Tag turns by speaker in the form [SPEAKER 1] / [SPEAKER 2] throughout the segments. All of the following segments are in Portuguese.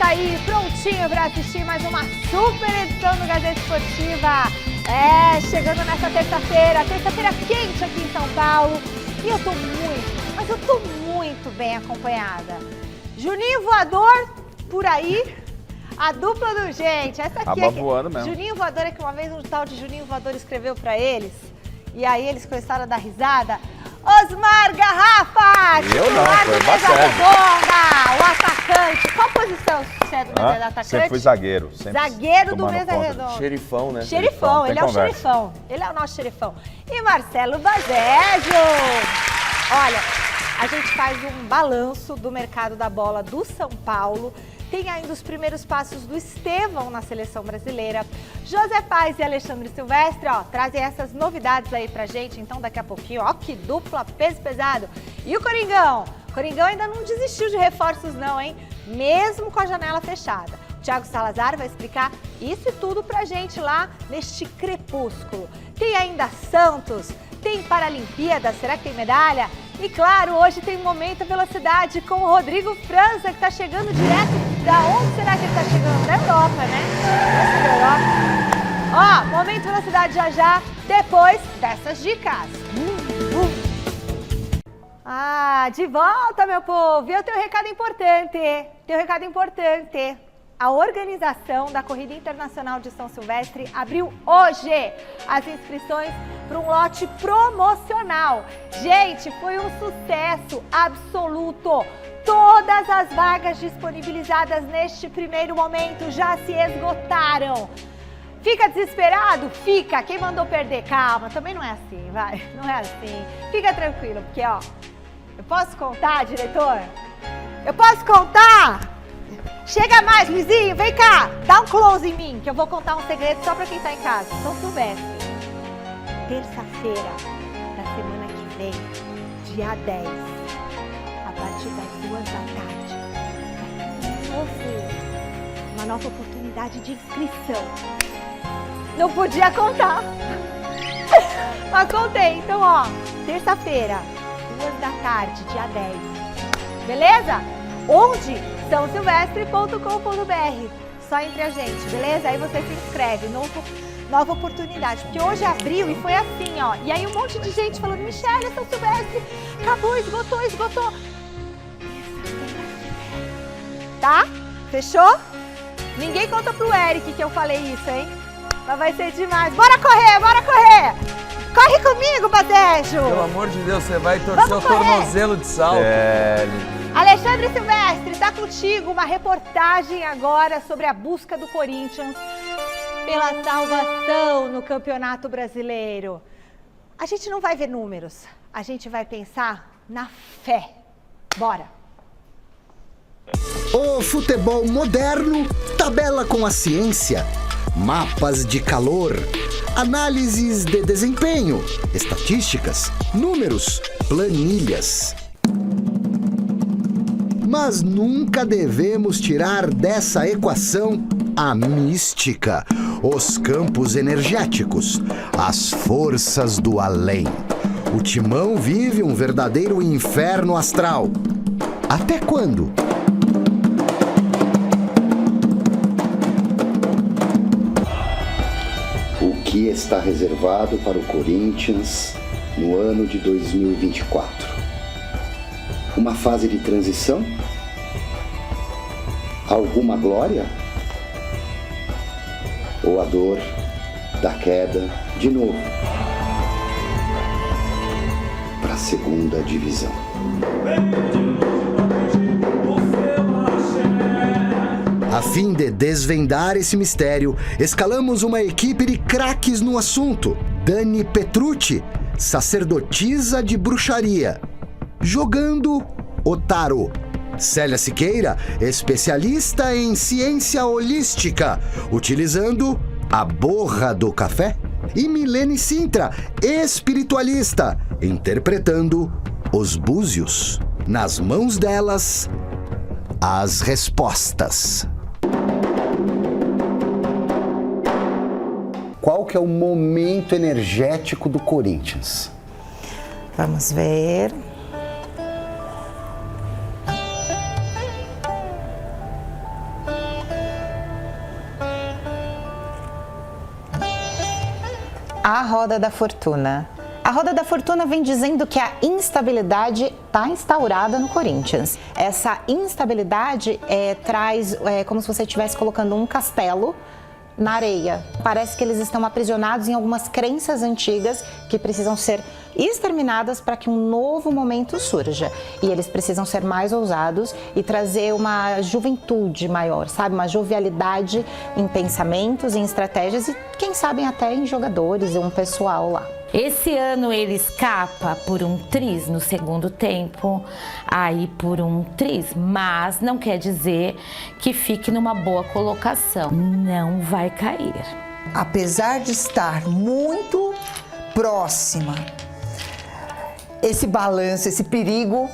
[SPEAKER 1] aí, prontinho para assistir mais uma super edição do Gazeta Esportiva. Chegando nessa terça-feira quente aqui em São Paulo. E eu tô muito bem acompanhada. Juninho Voador, por aí. A dupla do gente, essa aqui
[SPEAKER 2] Tava voando mesmo.
[SPEAKER 1] Juninho Voador é que uma vez um tal de Juninho Voador escreveu pra eles. E aí eles começaram a dar risada. Osmar Garrafa!
[SPEAKER 2] Eu não, foi
[SPEAKER 1] Redonda, o atacante. Qual posição você é do Mesa Atacante?
[SPEAKER 2] Sempre fui zagueiro.
[SPEAKER 1] Zagueiro do Mesa Redonda.
[SPEAKER 3] Xerifão, né?
[SPEAKER 1] Xerifão, ele é o xerifão. Ele é o nosso xerifão. E Marcelo Bazégio. Olha, a gente faz um balanço do mercado da bola do São Paulo. Tem ainda os primeiros passos do Estevão na seleção brasileira. José Paz e Alexandre Silvestre, trazem essas novidades aí pra gente. Então, daqui a pouquinho, que dupla peso pesado. E o Coringão? O Coringão ainda não desistiu de reforços não, hein? Mesmo com a janela fechada. O Thiago Salazar vai explicar isso e tudo pra gente lá neste crepúsculo. Tem ainda Santos, tem Paralimpíada, será que tem medalha? E claro, hoje tem Momento Velocidade com o Rodrigo França, que tá chegando direto. Da onde será que ele tá chegando? Da Europa, né? Da Europa. Momento Velocidade já, depois dessas dicas. De volta, meu povo. E eu tenho um recado importante. A organização da Corrida Internacional de São Silvestre abriu hoje as inscrições para um lote promocional. Gente, foi um sucesso absoluto. Todas as vagas disponibilizadas neste primeiro momento já se esgotaram. Fica desesperado? Fica. Quem mandou perder? Calma, também não é assim, vai. Não é assim. Fica tranquilo, porque, eu posso contar, diretor? Eu posso contar? Chega mais, Luizinho, vem cá. Dá um close em mim, que eu vou contar um segredo só pra quem tá em casa. São Silvestre. Terça-feira da semana que vem, dia 10, a partir das 2 da tarde, uma nova oportunidade de inscrição. Não podia contar, mas contei. Então, terça-feira, 2 da tarde, dia 10, beleza? Onde? sãosilvestre.com.br. Só entre a gente, beleza? Aí você se inscreve, nova oportunidade, porque hoje abriu e foi assim, E aí um monte de gente falando, Michele, São Silvestre, acabou, esgotou. Tá? Fechou? Ninguém conta pro Eric que eu falei isso, hein? Mas vai ser demais. Bora correr! Corre comigo, Bazégio!
[SPEAKER 3] Pelo amor de Deus, você vai torcer o tornozelo de salto.
[SPEAKER 1] Alexandre Silvestre, tá contigo uma reportagem agora sobre a busca do Corinthians pela salvação no Campeonato Brasileiro. A gente não vai ver números, a gente vai pensar na fé. Bora!
[SPEAKER 4] O futebol moderno tabela com a ciência, mapas de calor, análises de desempenho, estatísticas, números, planilhas. Mas nunca devemos tirar dessa equação a mística, os campos energéticos, as forças do além. O Timão vive um verdadeiro inferno astral. Até quando?
[SPEAKER 5] O que está reservado para o Corinthians no ano de 2024? Uma fase de transição? Alguma glória? Ou a dor da queda de novo para a segunda divisão?
[SPEAKER 4] A fim de desvendar esse mistério, escalamos uma equipe de craques no assunto. Dani Petrucci, sacerdotisa de bruxaria, jogando o tarô. Célia Siqueira, especialista em ciência holística, utilizando a borra do café. E Milene Sintra, espiritualista, interpretando os búzios. Nas mãos delas, as respostas.
[SPEAKER 5] Qual que é o momento energético do Corinthians?
[SPEAKER 6] Vamos ver. A roda da fortuna. A roda da fortuna vem dizendo que a instabilidade está instaurada no Corinthians. Essa instabilidade traz como se você estivesse colocando um castelo na areia. Parece que eles estão aprisionados em algumas crenças antigas que precisam ser exterminadas para que um novo momento surja. E eles precisam ser mais ousados e trazer uma juventude maior, sabe? Uma jovialidade em pensamentos, em estratégias e quem sabe até em jogadores e um pessoal lá.
[SPEAKER 2] Esse ano ele escapa por um tris no segundo tempo, aí por um tris, mas não quer dizer que fique numa boa colocação. Não vai cair.
[SPEAKER 7] Apesar de estar muito próxima, esse balanço, esse perigo,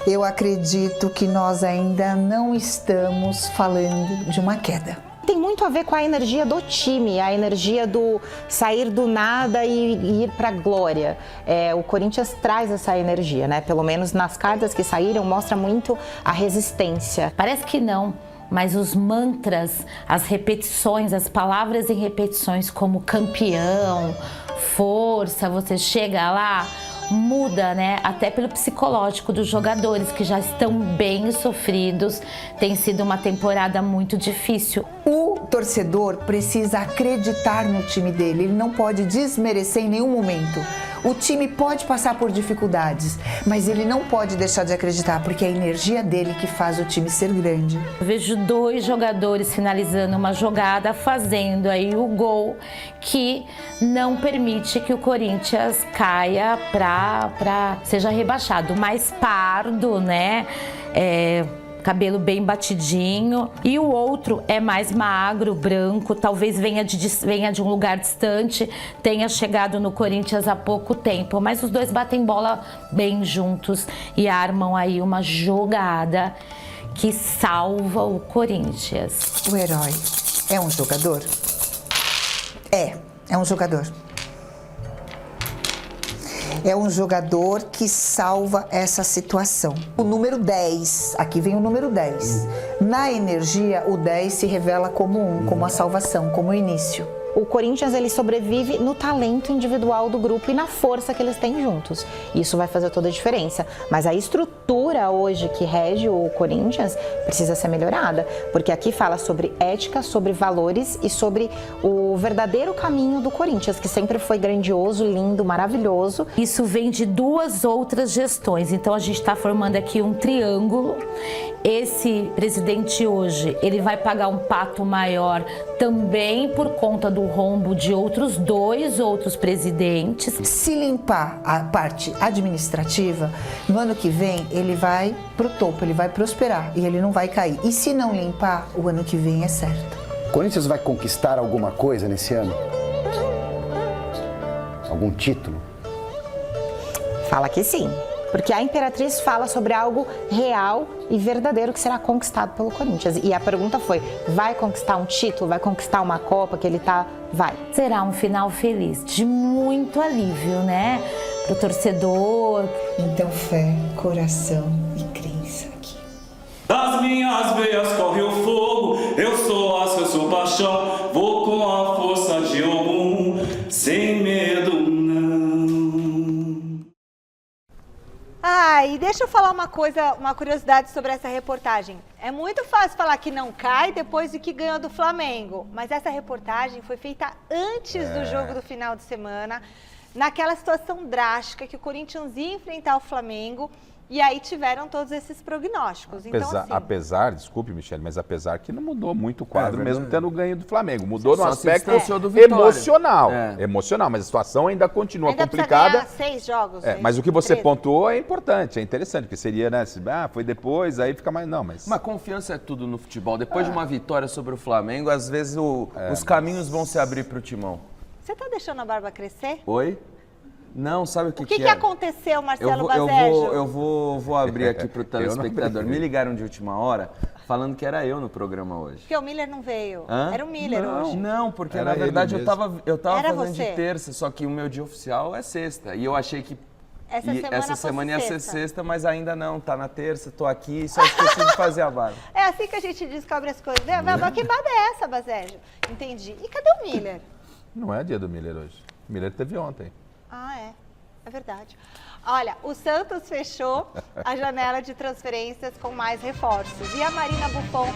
[SPEAKER 7] eu acredito que nós ainda não estamos falando de uma queda.
[SPEAKER 6] Tem muito a ver com a energia do time, a energia do sair do nada e ir para a glória. O Corinthians traz essa energia, né? Pelo menos nas cartas que saíram, mostra muito a resistência.
[SPEAKER 2] Parece que não, mas os mantras, as repetições, as palavras em repetições como campeão, força, você chega lá, muda, né? Até pelo psicológico dos jogadores que já estão bem sofridos. Tem sido uma temporada muito difícil.
[SPEAKER 7] O torcedor precisa acreditar no time dele, ele não pode desmerecer em nenhum momento. O time pode passar por dificuldades, mas ele não pode deixar de acreditar, porque é a energia dele que faz o time ser grande.
[SPEAKER 2] Eu vejo 2 jogadores finalizando uma jogada, fazendo aí o gol que não permite que o Corinthians caia seja rebaixado. Mais Pardo, né? Cabelo bem batidinho, e o outro é mais magro, branco, talvez venha de um lugar distante, tenha chegado no Corinthians há pouco tempo, mas os dois batem bola bem juntos e armam aí uma jogada que salva o Corinthians.
[SPEAKER 7] O herói é um jogador? É um jogador. É um jogador que salva essa situação. O número 10, aqui vem o número 10. Na energia, o 10 se revela como como a salvação, como o início.
[SPEAKER 6] O Corinthians ele sobrevive no talento individual do grupo e na força que eles têm juntos. Isso vai fazer toda a diferença. Mas a estrutura hoje que rege o Corinthians precisa ser melhorada, porque aqui fala sobre ética, sobre valores e sobre o verdadeiro caminho do Corinthians, que sempre foi grandioso, lindo, maravilhoso.
[SPEAKER 2] Isso vem de 2 outras gestões, então a gente está formando aqui um triângulo. Esse presidente hoje, ele vai pagar um pato maior também por conta do rombo de 2 outros presidentes.
[SPEAKER 7] Se limpar a parte administrativa, no ano que vem ele vai pro topo, ele vai prosperar e ele não vai cair. E se não limpar, o ano que vem é certo.
[SPEAKER 5] O Corinthians vai conquistar alguma coisa nesse ano? Algum título?
[SPEAKER 6] Fala que sim. Porque a Imperatriz fala sobre algo real e verdadeiro que será conquistado pelo Corinthians. E a pergunta foi, vai conquistar um título? Vai conquistar uma Copa que ele tá? Vai.
[SPEAKER 2] Será um final feliz, de muito alívio, né? Pro torcedor.
[SPEAKER 7] Então fé, coração e crença aqui.
[SPEAKER 8] Das minhas veias corre o fogo, eu sou aço, eu sou paixão. Vou com a força de Ogum, sem medo não.
[SPEAKER 1] E deixa eu falar uma coisa, uma curiosidade sobre essa reportagem. É muito fácil falar que não cai depois de que ganhou do Flamengo, mas essa reportagem foi feita antes do jogo do final de semana, naquela situação drástica que o Corinthians ia enfrentar o Flamengo. E aí tiveram todos esses prognósticos.
[SPEAKER 9] Apesar, desculpe, Michele, mas apesar que não mudou muito o quadro, mesmo tendo ganho do Flamengo. Mudou no aspecto emocional. Emocional, mas a situação ainda continua complicada.
[SPEAKER 1] Ainda 6 jogos.
[SPEAKER 9] Mas o que você pontuou é importante, é interessante, porque seria, né, foi depois, aí fica mais... Não, mas...
[SPEAKER 3] Uma confiança é tudo no futebol. Depois de uma vitória sobre o Flamengo, às vezes os caminhos vão se abrir pro timão.
[SPEAKER 1] Você tá deixando a barba crescer?
[SPEAKER 3] Oi? Não, sabe o que
[SPEAKER 1] O que aconteceu, Marcelo Bazejo?
[SPEAKER 3] Eu vou abrir aqui pro telespectador. Me ligaram de última hora falando que era eu no programa hoje.
[SPEAKER 1] Porque o Miller não veio.
[SPEAKER 3] Hã?
[SPEAKER 1] Era o Miller hoje.
[SPEAKER 3] Não, porque na verdade eu tava fazendo
[SPEAKER 1] você.
[SPEAKER 3] de terça, só que o meu dia oficial é sexta. E eu achei que essa semana ia ser sexta, mas ainda não. Tá na terça, tô aqui, só esqueci de fazer a barba.
[SPEAKER 1] É assim que a gente descobre as coisas. Que barba é essa, Bazejo? Entendi. E cadê o Miller?
[SPEAKER 9] Não é dia do Miller hoje. O Miller teve ontem.
[SPEAKER 1] Ah, é verdade. Olha, o Santos fechou a janela de transferências com mais reforços. E a Marina Buffon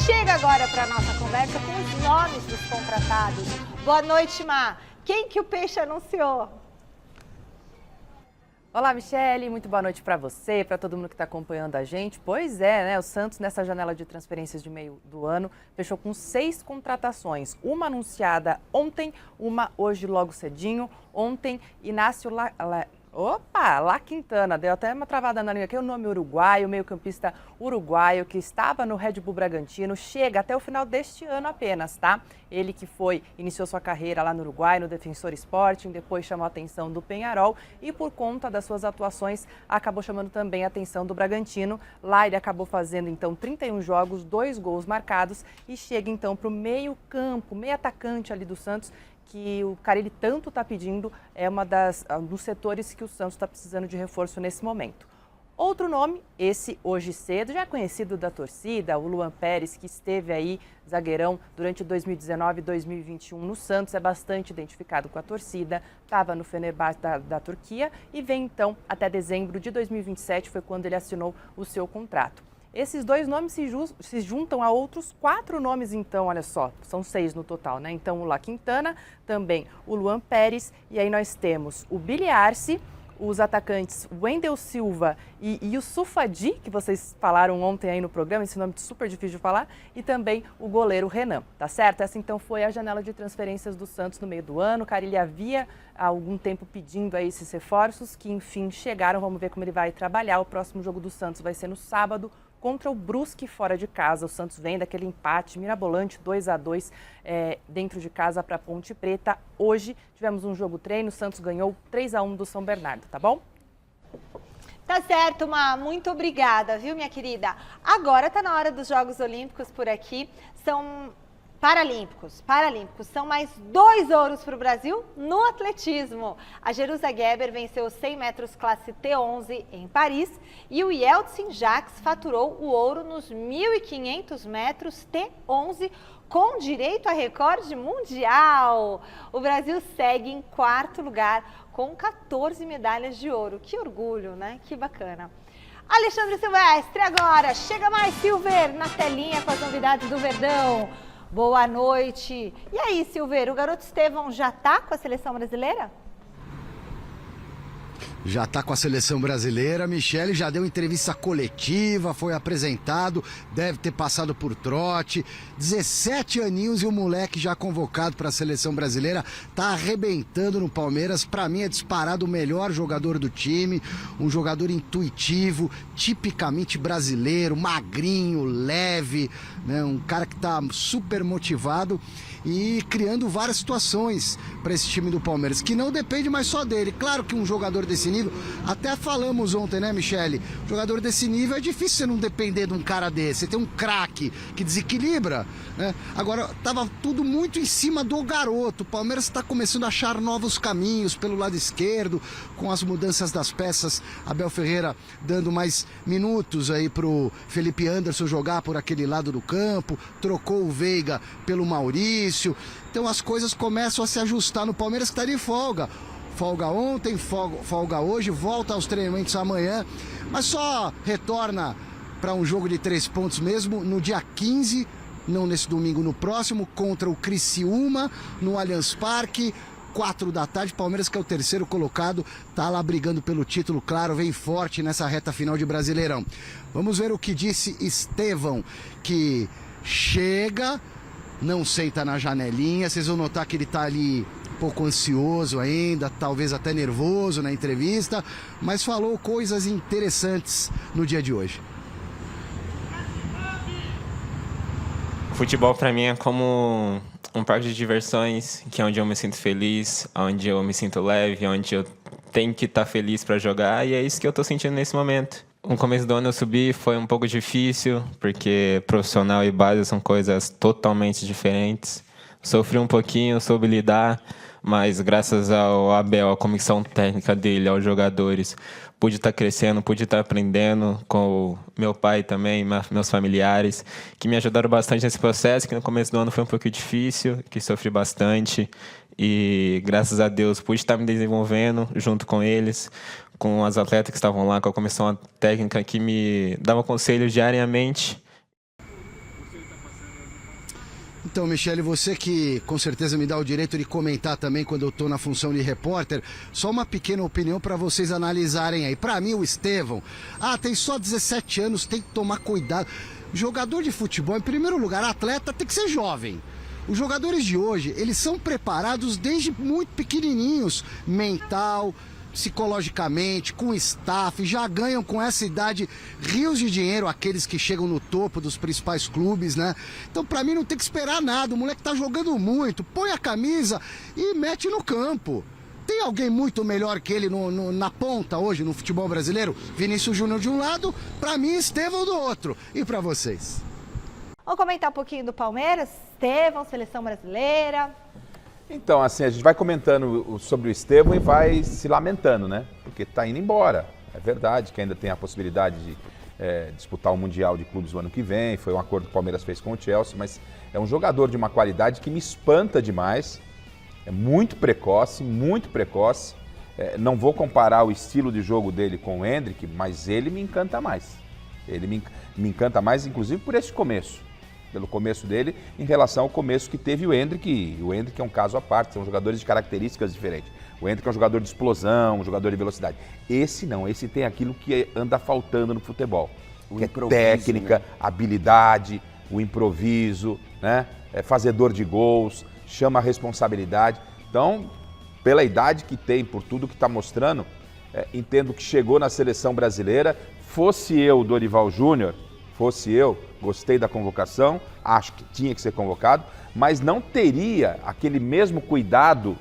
[SPEAKER 1] chega agora para a nossa conversa com os nomes dos contratados. Boa noite, Má. Quem que o Peixe anunciou?
[SPEAKER 10] Olá, Michele, muito boa noite para você, para todo mundo que está acompanhando a gente. Pois é, né? O Santos, nessa janela de transferências de meio do ano, fechou com 6 contratações. Uma anunciada ontem, uma hoje logo cedinho. Ontem, Inácio La Quintana, deu até uma travada na língua aqui, o nome uruguaio, meio-campista uruguaio, que estava no Red Bull Bragantino, chega até o final deste ano apenas, tá? Ele que iniciou sua carreira lá no Uruguai, no Defensor Sporting, depois chamou a atenção do Peñarol e por conta das suas atuações, acabou chamando também a atenção do Bragantino. Lá ele acabou fazendo, então, 31 jogos, 2 gols marcados e chega, então, para o meio-campo, meio-atacante ali do Santos, que o Carille tanto está pedindo, é dos setores que o Santos está precisando de reforço nesse momento. Outro nome, esse hoje cedo, já conhecido da torcida, o Luan Pérez, que esteve aí, zagueirão, durante 2019 e 2021 no Santos, é bastante identificado com a torcida, estava no Fenerbahçe da Turquia e vem então até dezembro de 2027, foi quando ele assinou o seu contrato. Esses 2 nomes se juntam a outros 4 nomes, então, olha só, são 6 no total, né? Então, o La Quintana, também o Luan Pérez, e aí nós temos o Billy Arce, os atacantes Wendel Silva e o Sufadi, que vocês falaram ontem aí no programa, esse nome super difícil de falar, e também o goleiro Renan, tá certo? Essa então foi a janela de transferências do Santos no meio do ano. O Carille havia há algum tempo pedindo aí esses reforços, que enfim chegaram, vamos ver como ele vai trabalhar. O próximo jogo do Santos vai ser no sábado, contra o Brusque fora de casa. O Santos vem daquele empate mirabolante, 2-2 dentro de casa para a Ponte Preta. Hoje tivemos um jogo treino, o Santos ganhou 3-1 do São Bernardo, tá bom?
[SPEAKER 1] Tá certo, Má. Muito obrigada, viu, minha querida? Agora tá na hora dos Jogos Olímpicos por aqui. São Paralímpicos. São mais 2 ouros para o Brasil no atletismo. A Jerusa Geber venceu os 100 metros classe T11 em Paris e o Yeltsin Jacques faturou o ouro nos 1.500 metros T11 com direito a recorde mundial. O Brasil segue em 4º lugar com 14 medalhas de ouro. Que orgulho, né? Que bacana. Alexandre Silvestre, agora chega mais Silver na telinha com as novidades do Verdão. Boa noite. E aí, Silveira, o garoto Estevão já está com a seleção brasileira?
[SPEAKER 4] Já está com a seleção brasileira. Michele já deu entrevista coletiva, foi apresentado, deve ter passado por trote. 17 aninhos e o moleque já convocado para a seleção brasileira. Tá arrebentando no Palmeiras. Para mim é disparado o melhor jogador do time. Um jogador intuitivo, tipicamente brasileiro, magrinho, leve, né? Um cara que tá super motivado e criando várias situações para esse time do Palmeiras, que não depende mais só dele. Claro que um jogador desse nível, até falamos ontem, né, Michele? Jogador desse nível é difícil você não depender de um cara desse. Você tem um craque que desequilibra, né? Agora, tava tudo muito em cima do garoto. O Palmeiras está começando a achar novos caminhos pelo lado esquerdo, com as mudanças das peças. Abel Ferreira dando mais minutos aí pro Felipe Anderson jogar por aquele lado do campo, trocou o Veiga pelo Maurício. Então as coisas começam a se ajustar no Palmeiras, que está de folga. Folga ontem, folga hoje, volta aos treinamentos amanhã, mas só retorna para um jogo de 3 pontos mesmo no dia 15, não nesse domingo, no próximo, contra o Criciúma, no Allianz Parque, 4 da tarde. Palmeiras, que é o 3º colocado, tá lá brigando pelo título, claro, vem forte nessa reta final de Brasileirão. Vamos ver o que disse Estevão, que chega, não senta na janelinha. Vocês vão notar que ele tá ali um pouco ansioso ainda, talvez até nervoso na entrevista, mas falou coisas interessantes no dia de hoje.
[SPEAKER 11] Futebol para mim é como um parque de diversões, que é onde eu me sinto feliz, onde eu me sinto leve, onde eu tenho que estar feliz para jogar, e é isso que eu tô sentindo nesse momento. No começo do ano eu subi, foi um pouco difícil, porque profissional e base são coisas totalmente diferentes. Sofri um pouquinho, soube lidar, mas graças ao Abel, à comissão técnica dele, aos jogadores, pude estar crescendo, pude estar aprendendo com o meu pai também, meus familiares, que me ajudaram bastante nesse processo, que no começo do ano foi um pouco difícil, que sofri bastante. e graças a Deus pude estar me desenvolvendo junto com eles, com as atletas que estavam lá, com a comissão técnica que me dava conselhos diariamente.
[SPEAKER 4] Então, Michele, você que com certeza me dá o direito de comentar também quando eu estou na função de repórter, só uma pequena opinião para vocês analisarem aí. Para mim, o Estevão, tem só 17 anos, tem que tomar cuidado. Jogador de futebol, em primeiro lugar, atleta tem que ser jovem. Os jogadores de hoje, eles são preparados desde muito pequenininhos, mental, psicologicamente, com staff, já ganham com essa idade rios de dinheiro, aqueles que chegam no topo dos principais clubes, né? Então, pra mim, não tem que esperar nada, o moleque tá jogando muito, põe a camisa e mete no campo. Tem alguém muito melhor que ele na ponta hoje no futebol brasileiro? Vinícius Júnior de um lado, pra mim, Estevão do outro. E pra vocês?
[SPEAKER 1] Vamos comentar um pouquinho do Palmeiras? Estevão, seleção brasileira.
[SPEAKER 9] Então, assim, a gente vai comentando sobre o Estevão e vai se lamentando, né? Porque tá indo embora. É verdade que ainda tem a possibilidade de disputar o Mundial de Clubes no ano que vem. Foi um acordo que o Palmeiras fez com o Chelsea, mas é um jogador de uma qualidade que me espanta demais. É muito precoce, muito precoce. Não vou comparar o estilo de jogo dele com o Endrick, mas ele me encanta mais. Ele me encanta mais, inclusive, por esse começo. Pelo começo dele, em relação ao começo que teve o Endrick. O Endrick é um caso à parte, são jogadores de características diferentes. O Endrick é um jogador de explosão, um jogador de velocidade. Esse não, esse tem aquilo que anda faltando no futebol. Que é técnica, né? Habilidade, o improviso, né? Fazedor de gols, chama a responsabilidade. Então, pela idade que tem, por tudo que está mostrando, entendo que chegou na seleção brasileira. Fosse eu, Dorival Júnior, gostei da convocação, acho que tinha que ser convocado, mas não teria aquele mesmo cuidado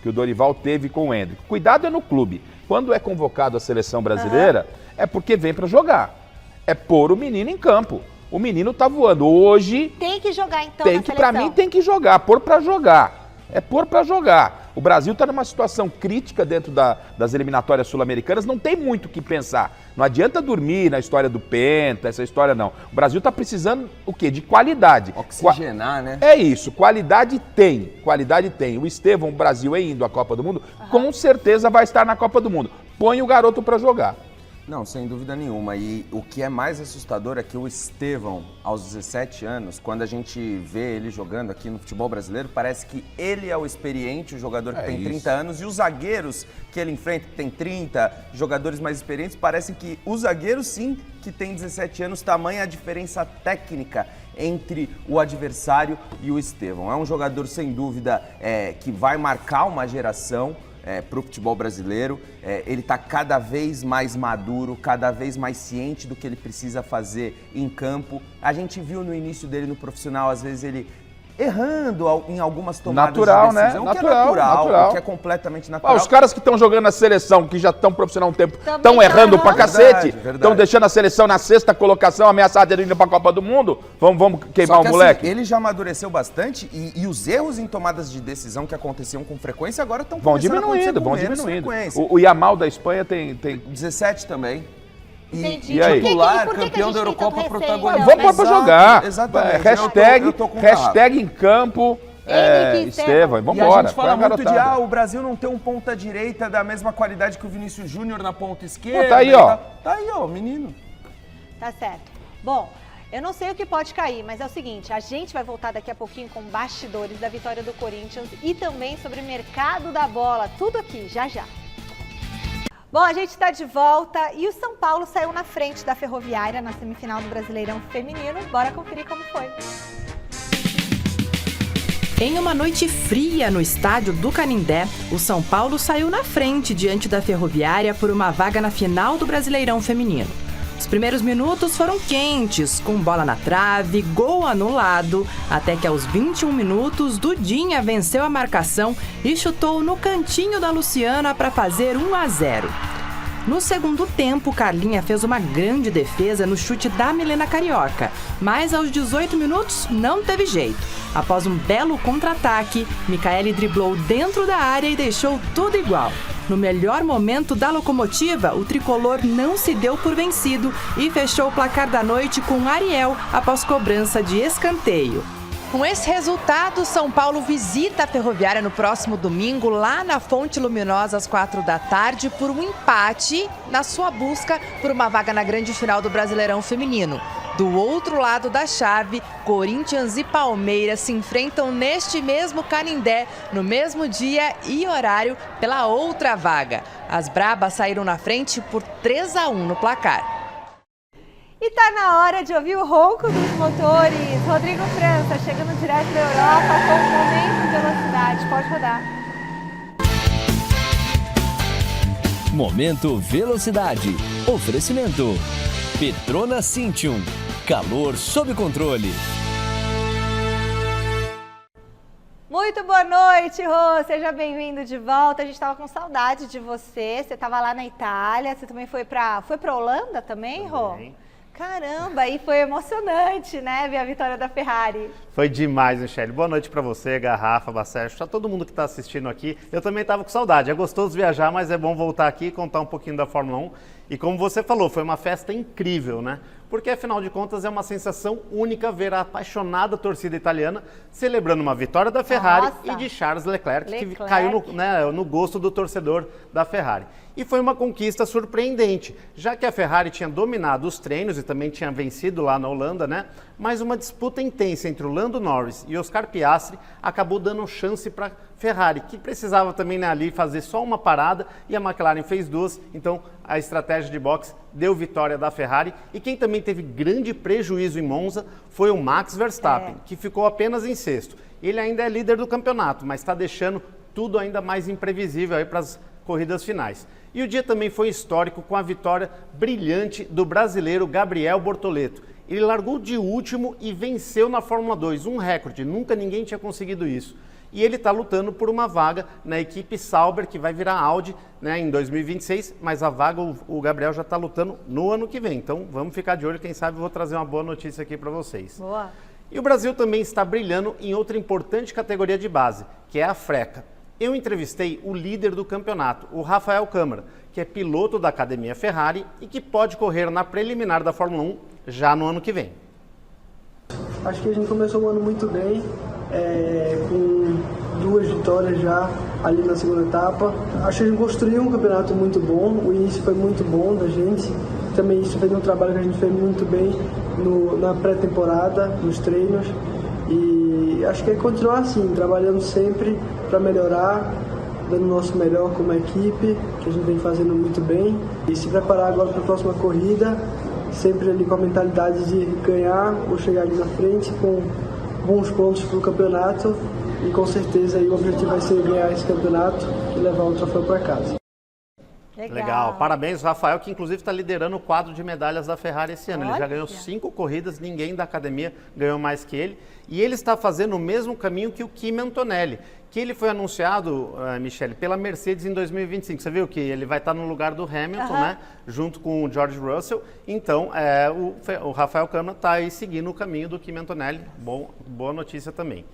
[SPEAKER 9] que o Dorival teve com o Endrick. Cuidado é no clube. Quando é convocado a seleção brasileira, é porque vem para jogar. É pôr o menino em campo. O menino tá voando. Hoje...
[SPEAKER 1] Tem que jogar, então,
[SPEAKER 9] Para mim, tem que jogar. Pôr para jogar. É pôr para jogar. O Brasil está numa situação crítica dentro das eliminatórias sul-americanas, não tem muito o que pensar. Não adianta dormir na história do Penta, essa história não. O Brasil está precisando o quê? De qualidade.
[SPEAKER 3] Oxigenar, né?
[SPEAKER 9] É isso, qualidade tem. O Estevão, o Brasil indo à Copa do Mundo, com certeza vai estar na Copa do Mundo. Põe o garoto para jogar.
[SPEAKER 3] Não, sem dúvida nenhuma. E o que é mais assustador é que o Estevão, aos 17 anos, quando a gente vê ele jogando aqui no futebol brasileiro, parece que ele é o experiente, o jogador que tem 30 anos, e os zagueiros que ele enfrenta, que tem 30, jogadores mais experientes, parecem que os zagueiros, sim, que tem 17 anos, tamanha a diferença técnica entre o adversário e o Estevão. É um jogador, sem dúvida, que vai marcar uma geração para o futebol brasileiro. Ele está cada vez mais maduro, cada vez mais ciente do que ele precisa fazer em campo. A gente viu no início dele no profissional, às vezes ele errando em algumas tomadas de decisão,
[SPEAKER 9] né?
[SPEAKER 3] Que é natural, que é completamente natural.
[SPEAKER 9] Os caras que estão jogando na seleção, que já estão profissional há um tempo, estão errando pra cacete, estão deixando a seleção na 6ª colocação, ameaçada de ir pra Copa do Mundo. Vamos queimar o moleque.
[SPEAKER 3] Assim, ele já amadureceu bastante e os erros em tomadas de decisão que aconteciam com frequência agora estão começando a acontecer com menos frequência.
[SPEAKER 9] O Yamal da Espanha tem
[SPEAKER 3] 17 também.
[SPEAKER 1] E
[SPEAKER 3] aí? Titular, campeão da Eurocopa, protagonista.
[SPEAKER 9] Vamos pôr pra jogar.
[SPEAKER 3] Exatamente.
[SPEAKER 9] Hashtag em campo. Estevão, vamos embora.
[SPEAKER 3] E a gente fala muito de o Brasil não tem um ponta-direita da mesma qualidade que o Vinícius Júnior na ponta esquerda.
[SPEAKER 9] Pô, tá aí, ó.
[SPEAKER 3] Tá aí, ó, menino.
[SPEAKER 1] Tá certo. Bom, eu não sei o que pode cair, mas é o seguinte, a gente vai voltar daqui a pouquinho com bastidores da vitória do Corinthians e também sobre o mercado da bola. Tudo aqui, já já. Bom, a gente está de volta e o São Paulo saiu na frente da Ferroviária na semifinal do Brasileirão Feminino. Bora conferir como foi.
[SPEAKER 12] Em uma noite fria no estádio do Canindé, o São Paulo saiu na frente diante da Ferroviária por uma vaga na final do Brasileirão Feminino. Os primeiros minutos foram quentes, com bola na trave, gol anulado, até que aos 21 minutos, Dudinha venceu a marcação e chutou no cantinho da Luciana para fazer 1-0. No segundo tempo, Carlinha fez uma grande defesa no chute da Milena Carioca, mas aos 18 minutos não teve jeito. Após um belo contra-ataque, Micaele driblou dentro da área e deixou tudo igual. No melhor momento da Locomotiva, o tricolor não se deu por vencido e fechou o placar da noite com Ariel após cobrança de escanteio. Com esse resultado, São Paulo visita a Ferroviária no próximo domingo, lá na Fonte Luminosa, às 4 da tarde, por um empate na sua busca por uma vaga na grande final do Brasileirão Feminino. Do outro lado da chave, Corinthians e Palmeiras se enfrentam neste mesmo Canindé, no mesmo dia e horário, pela outra vaga. As Brabas saíram na frente por 3-1 no placar.
[SPEAKER 1] E tá na hora de ouvir o ronco dos motores. Rodrigo França, chegando direto da Europa com o Momento Velocidade. Pode rodar.
[SPEAKER 13] Momento Velocidade. Oferecimento. Petronas Cintium. Calor sob controle.
[SPEAKER 1] Muito boa noite, Rô. Seja bem-vindo de volta. A gente estava com saudade de você. Você estava lá na Itália. Você também foi para Holanda também, Rô? Caramba, e foi emocionante, né, ver a vitória da Ferrari.
[SPEAKER 14] Foi demais, Michele. Boa noite para você, Garrafa, Bacérgio, para todo mundo que está assistindo aqui. Eu também estava com saudade. É gostoso viajar, mas é bom voltar aqui e contar um pouquinho da Fórmula 1. E como você falou, foi uma festa incrível, né? Porque, afinal de contas, é uma sensação única ver a apaixonada torcida italiana celebrando uma vitória da Ferrari e de Charles Leclerc, que caiu no gosto do torcedor da Ferrari. E foi uma conquista surpreendente, já que a Ferrari tinha dominado os treinos e também tinha vencido lá na Holanda, né? Mas uma disputa intensa entre o Lando Norris e Oscar Piastri acabou dando chance para a Ferrari, que precisava também, né, ali fazer só uma parada, e a McLaren fez duas, então a estratégia de boxe deu vitória da Ferrari. E quem também teve grande prejuízo em Monza foi o Max Verstappen, que ficou apenas em sexto. Ele ainda é líder do campeonato, mas está deixando tudo ainda mais imprevisível aí para as corridas finais. E o dia também foi histórico com a vitória brilhante do brasileiro Gabriel Bortoleto. Ele largou de último e venceu na Fórmula 2, um recorde, nunca ninguém tinha conseguido isso. E ele está lutando por uma vaga na equipe Sauber, que vai virar Audi, né, em 2026, mas a vaga o Gabriel já está lutando no ano que vem. Então vamos ficar de olho, quem sabe eu vou trazer uma boa notícia aqui para vocês.
[SPEAKER 1] Boa. E
[SPEAKER 14] o Brasil também está brilhando em outra importante categoria de base, que é a freca. Eu entrevistei o líder do campeonato, o Rafael Câmara, que é piloto da Academia Ferrari e que pode correr na preliminar da Fórmula 1 já no ano que vem.
[SPEAKER 15] Acho que a gente começou o ano muito bem, com 2 vitórias já ali na segunda etapa. Acho que a gente construiu um campeonato muito bom, o início foi muito bom da gente. Também isso fez um trabalho que a gente fez muito bem na pré-temporada, nos treinos. E acho que é continuar assim, trabalhando sempre para melhorar, dando o nosso melhor como equipe, que a gente vem fazendo muito bem. E se preparar agora para a próxima corrida, sempre ali com a mentalidade de ganhar ou chegar ali na frente com bons pontos para o campeonato. E com certeza aí o objetivo vai ser ganhar esse campeonato e levar o troféu para casa.
[SPEAKER 14] Legal. Parabéns, Rafael, que inclusive está liderando o quadro de medalhas da Ferrari esse ano. Ele já ganhou 5 corridas, ninguém da academia ganhou mais que ele. E ele está fazendo o mesmo caminho que o Kimi Antonelli, que ele foi anunciado, Michele, pela Mercedes em 2025. Você viu que ele vai estar no lugar do Hamilton, né? Junto com o George Russell. Então, o Rafael Câmara está aí seguindo o caminho do Kimi Antonelli. Boa notícia também.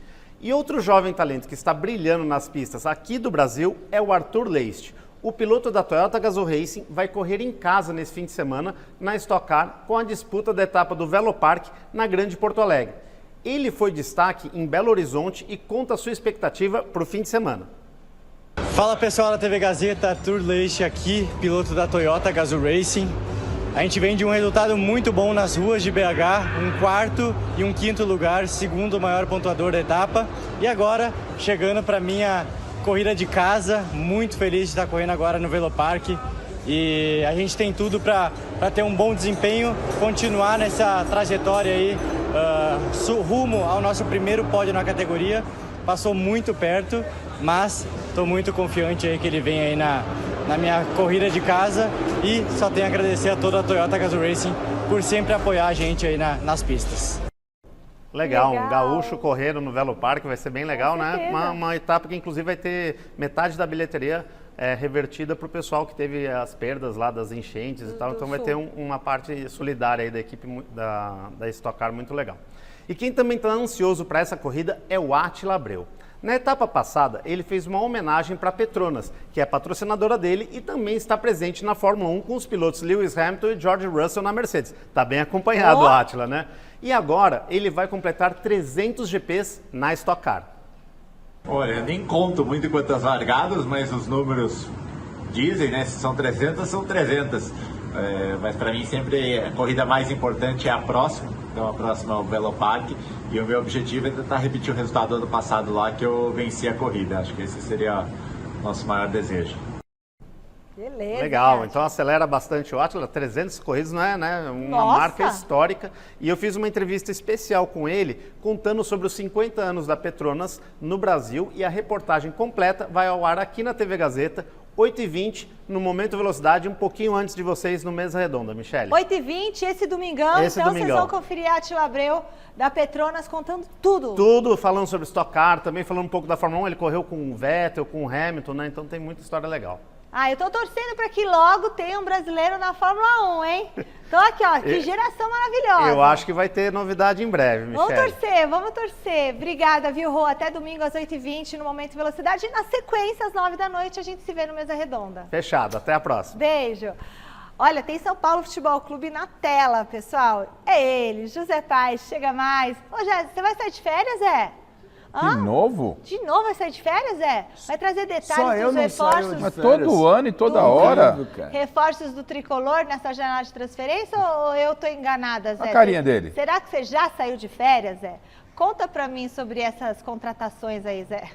[SPEAKER 14] E outro jovem talento que está brilhando nas pistas aqui do Brasil é o Arthur Leist. O piloto da Toyota Gazoo Racing vai correr em casa nesse fim de semana na Stock Car com a disputa da etapa do Velopark na Grande Porto Alegre. Ele foi destaque em Belo Horizonte e conta a sua expectativa para o fim de semana.
[SPEAKER 16] Fala pessoal da TV Gazeta, Arthur Leist aqui, piloto da Toyota Gazoo Racing. A gente vem de um resultado muito bom nas ruas de BH, um 4º e um 5º lugar, segundo maior pontuador da etapa. E agora, chegando para minha corrida de casa, muito feliz de estar correndo agora no Velopark. E a gente tem tudo para ter um bom desempenho, continuar nessa trajetória aí, rumo ao nosso primeiro pódio na categoria. Passou muito perto, mas estou muito confiante aí que ele vem aí na minha corrida de casa. E só tenho a agradecer a toda a Toyota Gazoo Racing por sempre apoiar a gente aí nas pistas.
[SPEAKER 14] Legal, um gaúcho correndo no Velopark, vai ser bem legal, né? Uma etapa que inclusive vai ter metade da bilheteria revertida para o pessoal que teve as perdas lá das enchentes e tal, então vai ter uma parte solidária aí da equipe da Stock Car muito legal. E quem também está ansioso para essa corrida é o Átila Abreu. Na etapa passada, ele fez uma homenagem para a Petronas, que é patrocinadora dele e também está presente na Fórmula 1 com os pilotos Lewis Hamilton e George Russell na Mercedes. Está bem acompanhado, Átila, né? E agora ele vai completar 300 GPs na Stock Car.
[SPEAKER 17] Olha, eu nem conto muito quantas largadas, mas os números dizem, né? Se são 300, são 300. Mas para mim sempre a corrida mais importante é a próxima. Então a próxima é o Velopark. E o meu objetivo é tentar repetir o resultado do ano passado lá, que eu venci a corrida. Acho que esse seria o nosso maior desejo.
[SPEAKER 1] Beleza.
[SPEAKER 14] Legal, então acelera bastante o Átila, 300 corridas, não é, né? Uma marca histórica. E eu fiz uma entrevista especial com ele, contando sobre os 50 anos da Petronas no Brasil, e a reportagem completa vai ao ar aqui na TV Gazeta, 8h20, no Momento Velocidade, um pouquinho antes de vocês no Mesa Redonda, Michele.
[SPEAKER 1] 8h20, esse domingão, então vocês vão conferir a Átila Abreu da Petronas contando tudo.
[SPEAKER 14] Tudo, falando sobre Stock Car, também falando um pouco da Fórmula 1, ele correu com o Vettel, com o Hamilton, né? Então tem muita história legal.
[SPEAKER 1] Ah, eu tô torcendo para que logo tenha um brasileiro na Fórmula 1, hein? Tô aqui, ó, que geração maravilhosa.
[SPEAKER 14] Eu acho que vai ter novidade em breve, Michele.
[SPEAKER 1] Vamos torcer. Obrigada, viu, Rô? Até domingo às 8h20 no Momento Velocidade. E na sequência, às 9 da noite, a gente se vê no Mesa Redonda.
[SPEAKER 14] Fechado, até a próxima.
[SPEAKER 1] Beijo. Olha, tem São Paulo Futebol Clube na tela, pessoal. É ele, José Paes, chega mais. Ô, Jé, você vai sair de férias, Zé?
[SPEAKER 9] De novo?
[SPEAKER 1] De novo vai sair de férias, Zé? Vai trazer detalhes dos reforços?
[SPEAKER 9] Mas todo ano e toda hora.
[SPEAKER 1] Reforços do Tricolor nessa janela de transferência ou eu tô enganada, Zé?
[SPEAKER 9] A carinha dele.
[SPEAKER 1] Será que você já saiu de férias, Zé? Conta pra mim sobre essas contratações aí, Zé.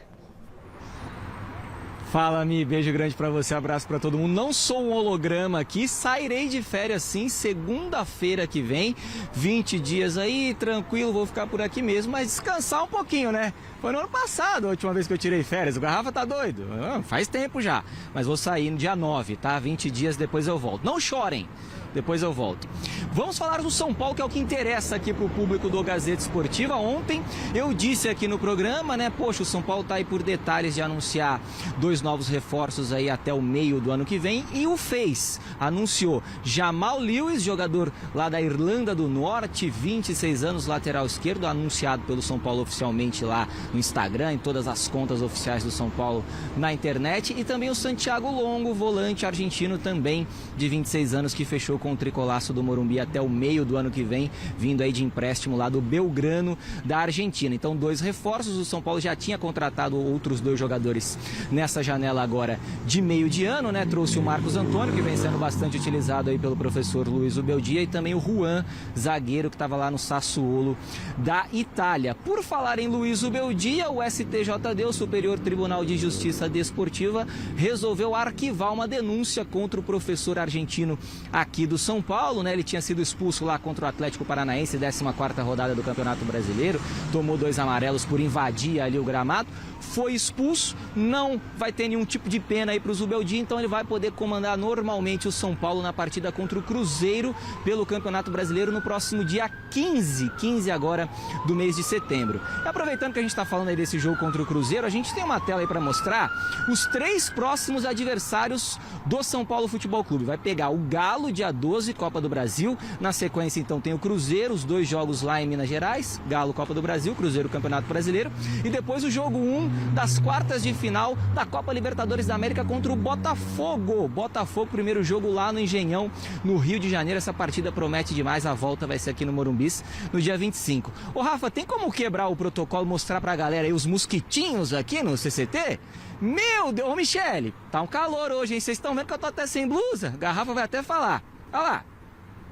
[SPEAKER 18] Fala, Mi, beijo grande pra você, abraço pra todo mundo. Não sou um holograma aqui, sairei de férias sim, segunda-feira que vem, 20 dias aí, tranquilo, vou ficar por aqui mesmo, mas descansar um pouquinho, né? Foi no ano passado a última vez que eu tirei férias, o Garrafa tá doido, faz tempo já, mas vou sair no dia 9, tá? 20 dias depois eu volto. Não chorem! Depois eu volto. Vamos falar do São Paulo, que é o que interessa aqui para o público do Gazeta Esportiva. Ontem eu disse aqui no programa, né? Poxa, o São Paulo tá aí por detalhes de anunciar 2 novos reforços aí até o meio do ano que vem. E o fez. Anunciou Jamal Lewis, jogador lá da Irlanda do Norte, 26 anos, lateral esquerdo, anunciado pelo São Paulo oficialmente lá no Instagram, em todas as contas oficiais do São Paulo na internet. E também o Santiago Longo, volante argentino também de 26 anos, que fechou com o tricolaço do Morumbi até o meio do ano que vem, vindo aí de empréstimo lá do Belgrano da Argentina. Então 2 reforços, o São Paulo já tinha contratado outros 2 jogadores nessa janela agora de meio de ano, né? Trouxe o Marcos Antônio, que vem sendo bastante utilizado aí pelo professor Luiz Ubeldia, e também o Juan, zagueiro, que estava lá no Sassuolo da Itália. Por falar em Luiz Ubeldia, o STJD, o Superior Tribunal de Justiça Desportiva, resolveu arquivar uma denúncia contra o professor argentino aqui do São Paulo, né? Ele tinha sido expulso lá contra o Atlético Paranaense, 14ª rodada do Campeonato Brasileiro, tomou 2 amarelos por invadir ali o gramado, foi expulso, não vai ter nenhum tipo de pena aí para o Zubeldia, então ele vai poder comandar normalmente o São Paulo na partida contra o Cruzeiro pelo Campeonato Brasileiro no próximo dia 15 agora do mês de setembro. E aproveitando que a gente está falando aí desse jogo contra o Cruzeiro, a gente tem uma tela aí para mostrar os 3 próximos adversários do São Paulo Futebol Clube. Vai pegar o Galo, dia 12, Copa do Brasil. Na sequência, então, tem o Cruzeiro, os 2 jogos lá em Minas Gerais. Galo, Copa do Brasil, Cruzeiro, Campeonato Brasileiro. E depois o jogo 1 das quartas de final da Copa Libertadores da América contra o Botafogo. Botafogo, primeiro jogo lá no Engenhão, no Rio de Janeiro. Essa partida promete demais. A volta vai ser aqui no Morumbis, no dia 25. Ô, Rafa, tem como quebrar o protocolo, mostrar pra galera aí os mosquitinhos aqui no CCT? Meu Deus, ô Michele, tá um calor hoje, hein? Vocês estão vendo que eu tô até sem blusa? Garrafa vai até falar. Olha lá.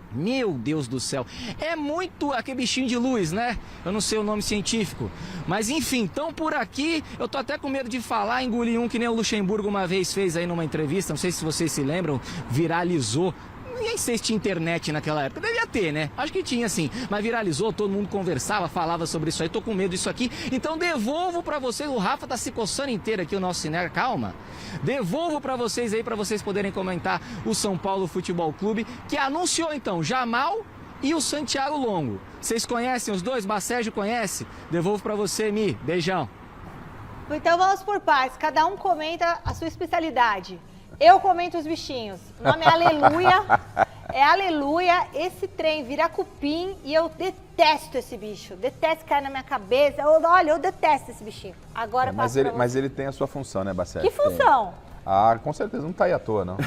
[SPEAKER 18] Meu Deus do céu, é muito aquele bichinho de luz, né? Eu não sei o nome científico. Mas enfim, então por aqui, eu tô até com medo de falar, engolir um que nem o Luxemburgo uma vez fez aí numa entrevista, não sei se vocês se lembram, viralizou. Nem sei se tinha internet naquela época, devia ter, né? Acho que tinha sim, mas viralizou, todo mundo conversava, falava sobre isso aí, tô com medo disso aqui. Então devolvo pra vocês, o Rafa tá se coçando inteiro aqui, o nosso Cine, calma. Devolvo pra vocês aí, pra vocês poderem comentar o São Paulo Futebol Clube, que anunciou então Jamal e o Santiago Longo. Vocês conhecem os 2? Bacérgio conhece? Devolvo pra você, Mi, beijão.
[SPEAKER 1] Então vamos por partes, cada um comenta a sua especialidade. Eu comento os bichinhos. O nome é Aleluia. É aleluia, esse trem vira cupim e eu detesto esse bicho. Detesto cair na minha cabeça. Olha, eu detesto esse bichinho. Agora
[SPEAKER 9] mas ele tem a sua função, né, Bacete?
[SPEAKER 1] Que função?
[SPEAKER 9] Ah, com certeza não tá aí à toa, não.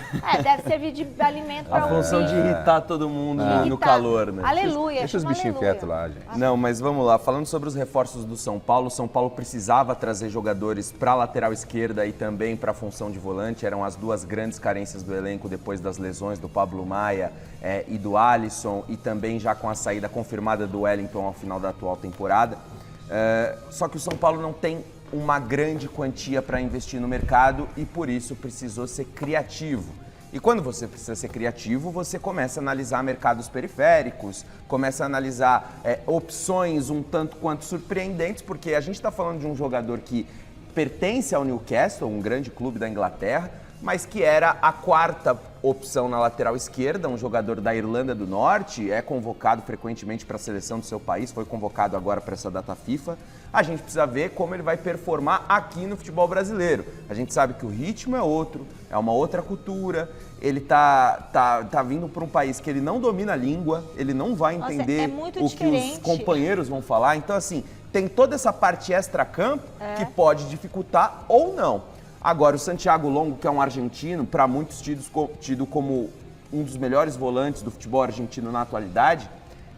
[SPEAKER 1] Deve servir de alimento para
[SPEAKER 3] A função de irritar todo mundo no calor, né?
[SPEAKER 1] Aleluia.
[SPEAKER 9] Deixa os bichinhos quietos lá, gente.
[SPEAKER 3] Não, mas vamos lá. Falando sobre os reforços do São Paulo precisava trazer jogadores para a lateral esquerda e também para a função de volante. Eram as duas grandes carências do elenco depois das lesões do Pablo Maia e do Alisson, e também já com a saída confirmada do Wellington ao final da atual temporada. Só que o São Paulo não tem uma grande quantia para investir no mercado e por isso precisou ser criativo. E quando você precisa ser criativo, você começa a analisar mercados periféricos, começa a analisar opções um tanto quanto surpreendentes, porque a gente está falando de um jogador que pertence ao Newcastle, um grande clube da Inglaterra, mas que era a quarta opção na lateral esquerda, um jogador da Irlanda do Norte, é convocado frequentemente para a seleção do seu país, foi convocado agora para essa data FIFA. A gente precisa ver como ele vai performar aqui no futebol brasileiro. A gente sabe que o ritmo é outro, é uma outra cultura, ele tá vindo para um país que ele não domina a língua, ele não vai entender o que os companheiros vão falar. Então, assim, tem toda essa parte extra-campo que pode dificultar ou não. Agora, o Santiago Longo, que é um argentino, para muitos tido como um dos melhores volantes do futebol argentino na atualidade,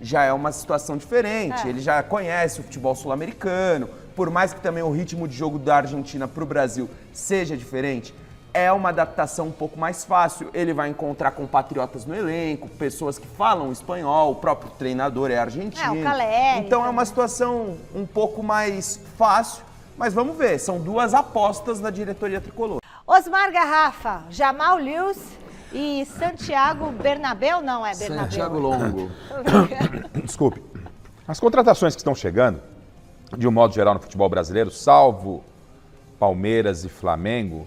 [SPEAKER 3] já é uma situação diferente. Ele já conhece o futebol sul-americano, por mais que também o ritmo de jogo da Argentina para o Brasil seja diferente, é uma adaptação um pouco mais fácil. Ele vai encontrar compatriotas no elenco, pessoas que falam espanhol, o próprio treinador é argentino.
[SPEAKER 1] O Caleri,
[SPEAKER 3] então é uma situação um pouco mais fácil. Mas vamos ver, são duas apostas da diretoria tricolor.
[SPEAKER 1] Osmar Garrafa, Jamal Lewis e Santiago Bernabéu, não é Bernabéu?
[SPEAKER 3] Santiago Longo.
[SPEAKER 9] Desculpe. As contratações que estão chegando, de um modo geral no futebol brasileiro, salvo Palmeiras e Flamengo...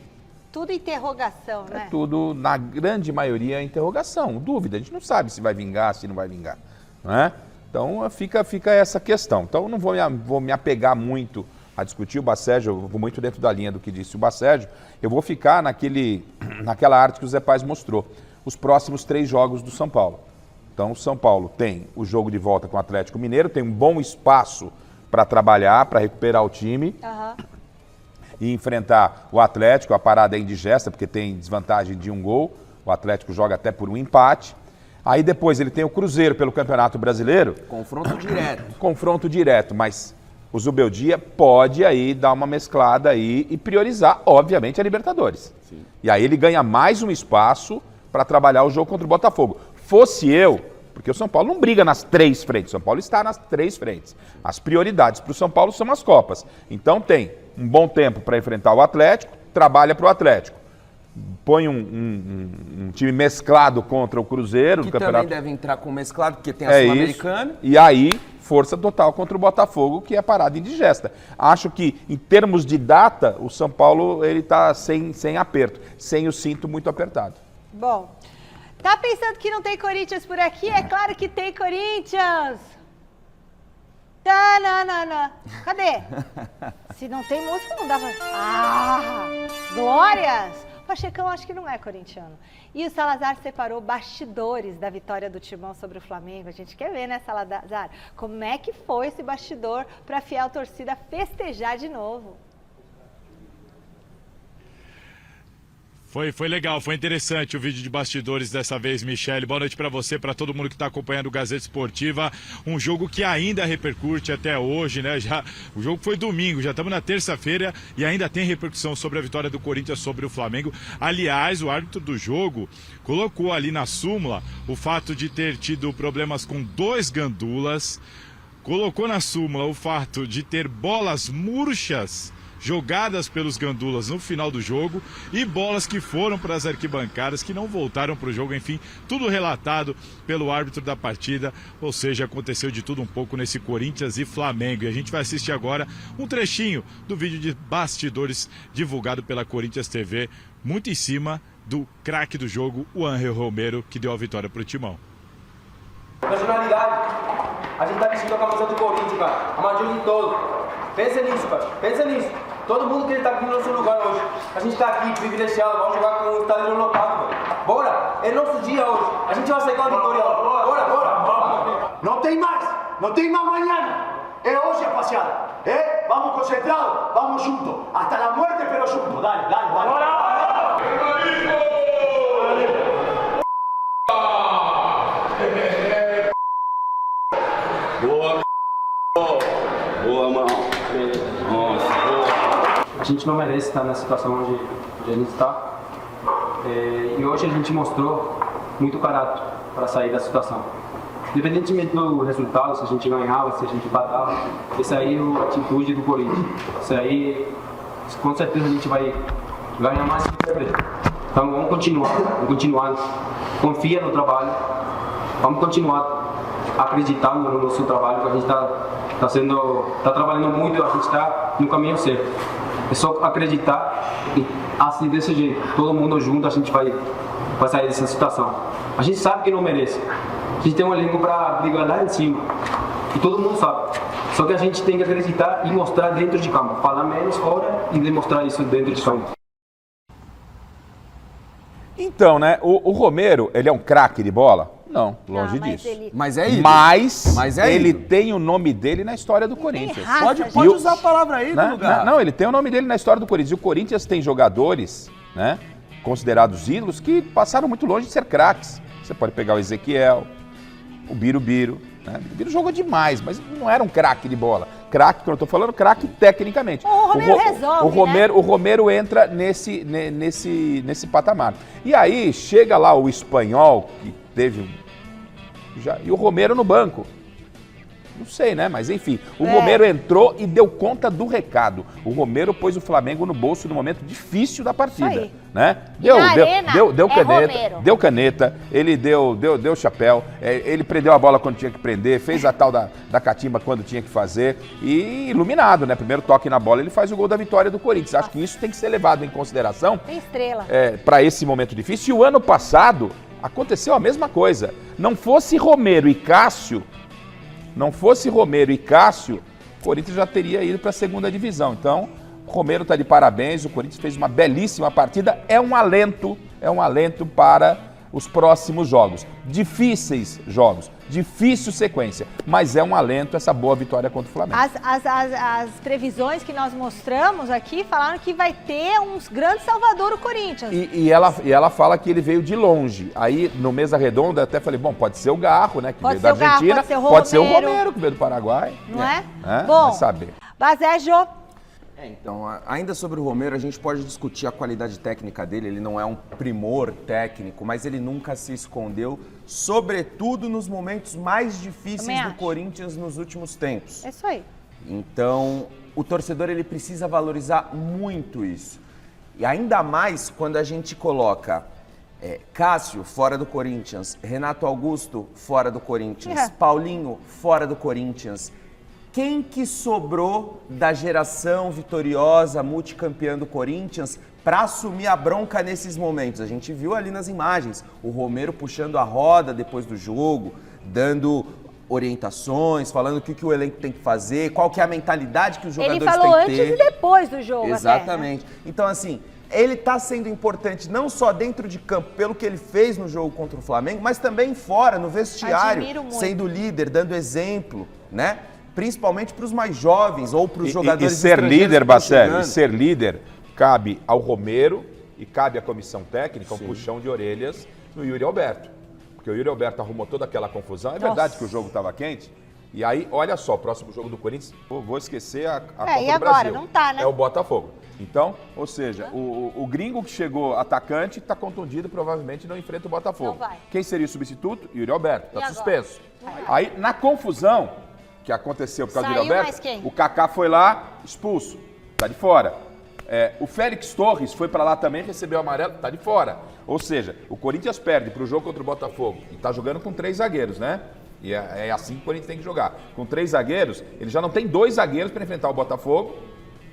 [SPEAKER 1] Tudo interrogação, né?
[SPEAKER 9] É tudo, na grande maioria, interrogação, dúvida. A gente não sabe se vai vingar, se não vai vingar, não é? Então fica essa questão. Então não vou me apegar muito a discutir o Bacérgio, eu vou muito dentro da linha do que disse o Bacérgio, eu vou ficar naquela arte que o Zé Paz mostrou, os próximos 3 jogos do São Paulo. Então o São Paulo tem o jogo de volta com o Atlético Mineiro, tem um bom espaço para trabalhar, para recuperar o time e enfrentar o Atlético. A parada é indigesta, porque tem desvantagem de 1 gol, o Atlético joga até por um empate. Aí depois ele tem o Cruzeiro pelo Campeonato Brasileiro.
[SPEAKER 3] Confronto direto.
[SPEAKER 9] Confronto direto, mas... o Zubeldia pode aí dar uma mesclada aí e priorizar, obviamente, a Libertadores. Sim. E aí ele ganha mais um espaço para trabalhar o jogo contra o Botafogo. Fosse eu, porque o São Paulo não briga nas 3 frentes, o São Paulo está nas 3 frentes. As prioridades para o São Paulo são as Copas. Então tem um bom tempo para enfrentar o Atlético, trabalha para o Atlético. Põe um time mesclado contra o Cruzeiro.
[SPEAKER 3] Que
[SPEAKER 9] do campeonato...
[SPEAKER 3] também deve entrar com mesclado, porque tem a Sul-Americana.
[SPEAKER 9] E aí, força total contra o Botafogo, que é parada indigesta. Acho que, em termos de data, o São Paulo ele está sem aperto, sem o cinto muito apertado.
[SPEAKER 1] Bom, tá pensando que não tem Corinthians por aqui? É claro que tem Corinthians! Tananana. Cadê? Se não tem música, não dá pra... Glórias! Pachecão acho que não é corintiano. E o Salazar separou bastidores da vitória do Timão sobre o Flamengo. A gente quer ver, né, Salazar? Como é que foi esse bastidor para a fiel torcida festejar de novo?
[SPEAKER 19] Foi legal, foi interessante o vídeo de bastidores dessa vez, Michele. Boa noite para você, para todo mundo que está acompanhando o Gazeta Esportiva. Um jogo que ainda repercute até hoje, né? O jogo foi domingo, já estamos na terça-feira e ainda tem repercussão sobre a vitória do Corinthians sobre o Flamengo. Aliás, o árbitro do jogo colocou ali na súmula o fato de ter tido problemas com 2 gandulas, colocou na súmula o fato de ter bolas murchas jogadas pelos gandulas no final do jogo e bolas que foram para as arquibancadas, que não voltaram para o jogo, enfim, tudo relatado pelo árbitro da partida, ou seja, aconteceu de tudo um pouco nesse Corinthians e Flamengo. E a gente vai assistir agora um trechinho do vídeo de bastidores divulgado pela Corinthians TV, muito em cima do craque do jogo, o Ángel Romero, que deu a vitória para o Timão.
[SPEAKER 20] Nacionalidade, a gente tá vestindo a camisa do Corinthians, cara, a maior de todo. Pensa nisso, cara, pensa nisso. Todo mundo que ele tá aqui no nosso lugar hoje. A gente tá aqui privilegiado, vamos jogar com o estádio lotado, velho. Bora! É nosso dia hoje. A gente vai sair com a vitória hoje. Bora, bora!
[SPEAKER 21] Não tem mais amanhã. É hoje, rapaziada. Vamos concentrados, vamos juntos. Hasta la muerte, pero juntos. Dale.
[SPEAKER 20] Boa, mão. Nossa, boa. A gente não merece estar na situação onde a gente está. E hoje a gente mostrou muito caráter para sair da situação. Independentemente do resultado, se a gente ganhava, se a gente empatava, essa aí é a atitude do Corinthians. Isso aí, com certeza a gente vai ganhar mais que perder. Então vamos continuar. Confia no trabalho, vamos continuar acreditando no nosso trabalho, que a gente está trabalhando muito, a gente está no caminho certo. É só acreditar e assim desse jeito, todo mundo junto, a gente vai sair dessa situação. A gente sabe que não merece. A gente tem um elenco para brigar lá em cima. E todo mundo sabe. Só que a gente tem que acreditar e mostrar dentro de campo. Falar menos fora e demonstrar isso dentro de campo.
[SPEAKER 9] Então, né, o Romero, ele é um craque de bola? Não, longe disso.
[SPEAKER 3] Mas é ídolo.
[SPEAKER 9] Mas ele tem o nome dele na história do Corinthians.
[SPEAKER 3] Pode usar a palavra ídolo,
[SPEAKER 9] né?
[SPEAKER 3] Garrafa.
[SPEAKER 9] Não, ele tem o nome dele na história do Corinthians. E o Corinthians tem jogadores, né, considerados ídolos, que passaram muito longe de ser craques. Você pode pegar o Ezequiel, o Birubiru, né? O Birubiru jogou demais, mas não era um craque de bola. Craque, quando eu tô falando, craque tecnicamente.
[SPEAKER 1] O Romero resolve,
[SPEAKER 9] o Romero entra nesse patamar. E aí chega lá o espanhol, que teve... e o Romero no banco. Não sei, né? Mas enfim, o Romero entrou e deu conta do recado. O Romero pôs o Flamengo no bolso no momento difícil da partida, né? Deu caneta, ele deu chapéu, ele prendeu a bola quando tinha que prender, fez a tal da catimba quando tinha que fazer e iluminado, né? Primeiro toque na bola, ele faz o gol da vitória do Corinthians. Acho que isso tem que ser levado em consideração.
[SPEAKER 1] Tem estrela.
[SPEAKER 9] Para esse momento difícil. E o ano passado aconteceu a mesma coisa. Não fosse Romero e Cássio, o Corinthians já teria ido para a segunda divisão. Então, o Romero está de parabéns, o Corinthians fez uma belíssima partida, é um alento para os próximos jogos. Difíceis jogos, difícil sequência, mas é um alento essa boa vitória contra o Flamengo.
[SPEAKER 1] As previsões que nós mostramos aqui falaram que vai ter uns grandes Salvador o Corinthians.
[SPEAKER 9] E ela fala que ele veio de longe. Aí, no Mesa Redonda, até falei, bom, pode ser o Garro, né, que veio da Argentina. Pode ser o Romero, que veio do Paraguai.
[SPEAKER 1] Não é?
[SPEAKER 9] Bom, vai saber.
[SPEAKER 1] Basejo.
[SPEAKER 3] Então, ainda sobre o Romero, a gente pode discutir a qualidade técnica dele. Ele não é um primor técnico, mas ele nunca se escondeu, sobretudo nos momentos mais difíceis do Corinthians nos últimos tempos.
[SPEAKER 1] É isso aí.
[SPEAKER 3] Então, o torcedor ele precisa valorizar muito isso. E ainda mais quando a gente coloca Cássio fora do Corinthians, Renato Augusto fora do Corinthians, Paulinho fora do Corinthians. Quem que sobrou da geração vitoriosa, multicampeã do Corinthians para assumir a bronca nesses momentos? A gente viu ali nas imagens o Romero puxando a roda depois do jogo, dando orientações, falando o que o elenco tem que fazer, qual que é a mentalidade que os jogadores têm que ter.
[SPEAKER 1] Ele falou antes e depois do jogo.
[SPEAKER 3] Exatamente.
[SPEAKER 1] Até, né?
[SPEAKER 3] Então, assim, ele está sendo importante não só dentro de campo, pelo que ele fez no jogo contra o Flamengo, mas também fora, no vestiário, sendo líder, dando exemplo, né? Principalmente para os mais jovens ou para os jogadores
[SPEAKER 9] estrangeiros. E ser líder, Bacelli, ser líder cabe ao Romero e cabe à comissão técnica um puxão de orelhas no Yuri Alberto. Porque o Yuri Alberto arrumou toda aquela confusão. É verdade que o jogo estava quente. E aí, olha só, o próximo jogo do Corinthians, vou esquecer a Copa
[SPEAKER 1] e
[SPEAKER 9] do
[SPEAKER 1] agora?
[SPEAKER 9] Brasil.
[SPEAKER 1] Não tá, né?
[SPEAKER 9] É o Botafogo. Então, ou seja, o gringo que chegou atacante está contundido, provavelmente não enfrenta o Botafogo.
[SPEAKER 1] Não vai.
[SPEAKER 9] Quem seria o substituto? Yuri Alberto. Está suspenso. Aí, na confusão que aconteceu por causa do Yuri Alberto, o Kaká foi lá, expulso, tá de fora. O Félix Torres foi para lá também, recebeu o amarelo, tá de fora. Ou seja, o Corinthians perde para o jogo contra o Botafogo e tá jogando com 3 zagueiros, né? E é assim que o Corinthians tem que jogar. Com 3 zagueiros, ele já não tem 2 zagueiros para enfrentar o Botafogo,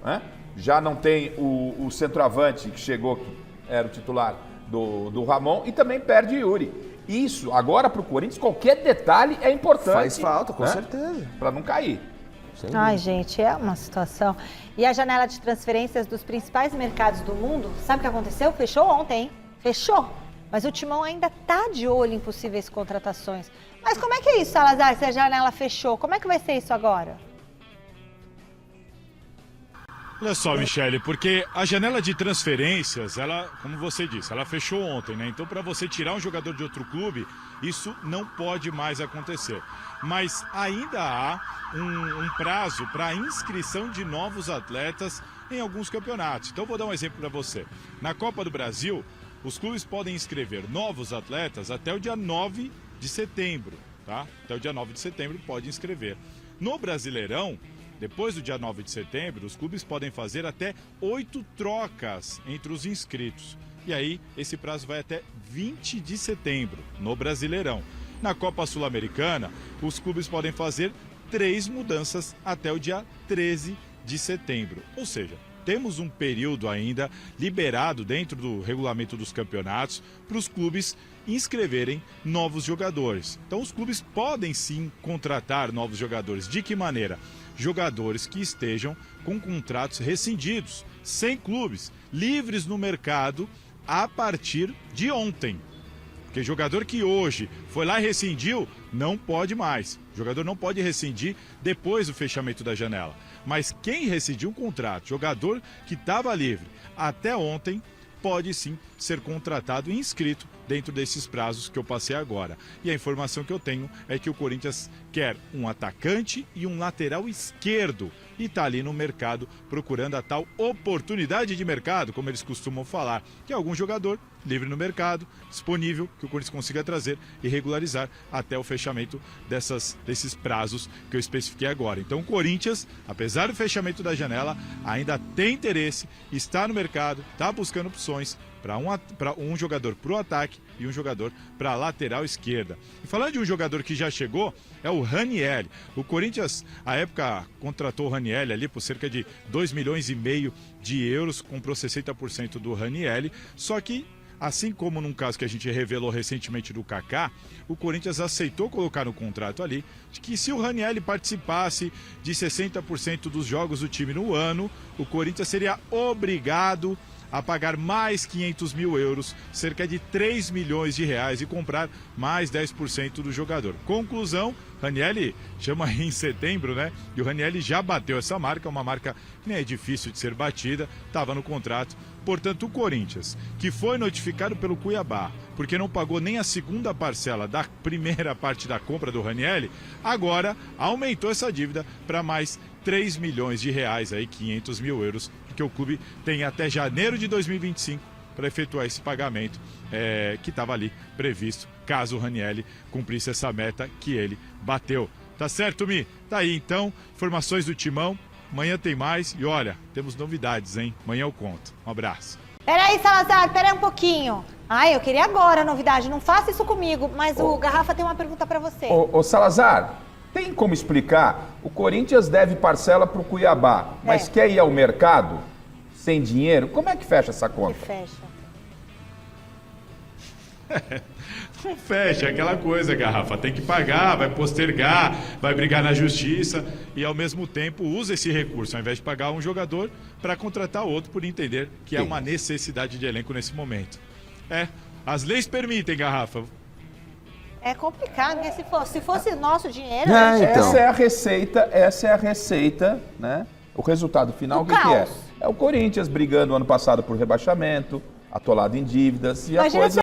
[SPEAKER 9] né? Já não tem o centroavante que chegou, que era o titular do Ramon, e também perde o Yuri. Isso, agora para o Corinthians, qualquer detalhe é importante.
[SPEAKER 3] Faz falta, com certeza.
[SPEAKER 9] Para não cair.
[SPEAKER 1] Ai, gente, é uma situação. E a janela de transferências dos principais mercados do mundo, sabe o que aconteceu? Fechou ontem, hein? Fechou. Mas o Timão ainda tá de olho em possíveis contratações. Mas como é que é isso, Salazar, se a janela fechou? Como é que vai ser isso agora?
[SPEAKER 19] Olha só, Michele, porque a janela de transferências, ela, como você disse, ela fechou ontem, né? Então, para você tirar um jogador de outro clube, isso não pode mais acontecer. Mas ainda há um prazo para inscrição de novos atletas em alguns campeonatos. Então, vou dar um exemplo para você. Na Copa do Brasil, os clubes podem inscrever novos atletas até o dia 9 de setembro, tá? Até o dia 9 de setembro pode inscrever. No Brasileirão, depois do dia 9 de setembro, os clubes podem fazer até 8 trocas entre os inscritos. E aí, esse prazo vai até 20 de setembro, no Brasileirão. Na Copa Sul-Americana, os clubes podem fazer 3 mudanças até o dia 13 de setembro. Ou seja, temos um período ainda liberado dentro do regulamento dos campeonatos para os clubes inscreverem novos jogadores. Então, os clubes podem sim contratar novos jogadores. De que maneira? Jogadores que estejam com contratos rescindidos, sem clubes, livres no mercado a partir de ontem. Porque jogador que hoje foi lá e rescindiu, não pode mais. O jogador não pode rescindir depois do fechamento da janela. Mas quem rescindiu um contrato, jogador que estava livre até ontem, pode sim ser contratado e inscrito dentro desses prazos que eu passei agora. E a informação que eu tenho é que o Corinthians quer um atacante e um lateral esquerdo e está ali no mercado procurando a tal oportunidade de mercado, como eles costumam falar, que é algum jogador livre no mercado, disponível, que o Corinthians consiga trazer e regularizar até o fechamento desses prazos que eu especifiquei agora. Então o Corinthians, apesar do fechamento da janela, ainda tem interesse, está no mercado, está buscando opções para um jogador para o ataque e um jogador para a lateral esquerda. E falando de um jogador que já chegou, é o Ranieri. O Corinthians, à época, contratou o Ranieri ali por cerca de 2,5 milhões de euros, comprou 60% do Ranieri, só que assim como num caso que a gente revelou recentemente do Kaká, o Corinthians aceitou colocar no contrato ali de que se o Ranieri participasse de 60% dos jogos do time no ano, o Corinthians seria obrigado a pagar mais 500 mil euros, cerca de 3 milhões de reais e comprar mais 10% do jogador. Conclusão, Ranieri chama em setembro, né? E o Ranieri já bateu essa marca, uma marca que nem é difícil de ser batida, estava no contrato. Portanto, o Corinthians, que foi notificado pelo Cuiabá, porque não pagou nem a segunda parcela da primeira parte da compra do Ranieri, agora aumentou essa dívida para mais 3 milhões de reais, aí 500 mil euros, porque o clube tem até janeiro de 2025 para efetuar esse pagamento que estava ali previsto, caso o Ranieri cumprisse essa meta que ele bateu. Tá certo, Mi? Tá aí então, informações do Timão. Amanhã tem mais e olha, temos novidades, hein? Amanhã eu conto. Um abraço.
[SPEAKER 1] Peraí, Salazar, peraí um pouquinho. Ai, eu queria agora a novidade, não faça isso comigo, mas o Garrafa tem uma pergunta para você.
[SPEAKER 9] Ô Salazar, tem como explicar? O Corinthians deve parcela pro Cuiabá, mas quer ir ao mercado sem dinheiro? Como é que fecha essa conta?
[SPEAKER 1] Que fecha.
[SPEAKER 19] Não fecha, aquela coisa, Garrafa, tem que pagar, vai postergar, vai brigar na justiça e ao mesmo tempo usa esse recurso, ao invés de pagar um jogador, para contratar outro por entender que é uma necessidade de elenco nesse momento. As leis permitem, Garrafa.
[SPEAKER 1] É complicado, né? Se fosse nosso dinheiro...
[SPEAKER 9] Então. Essa é a receita, né? O resultado final, o que é? É o Corinthians brigando ano passado por rebaixamento, atolado em dívidas e
[SPEAKER 1] Imagina
[SPEAKER 9] a coisa...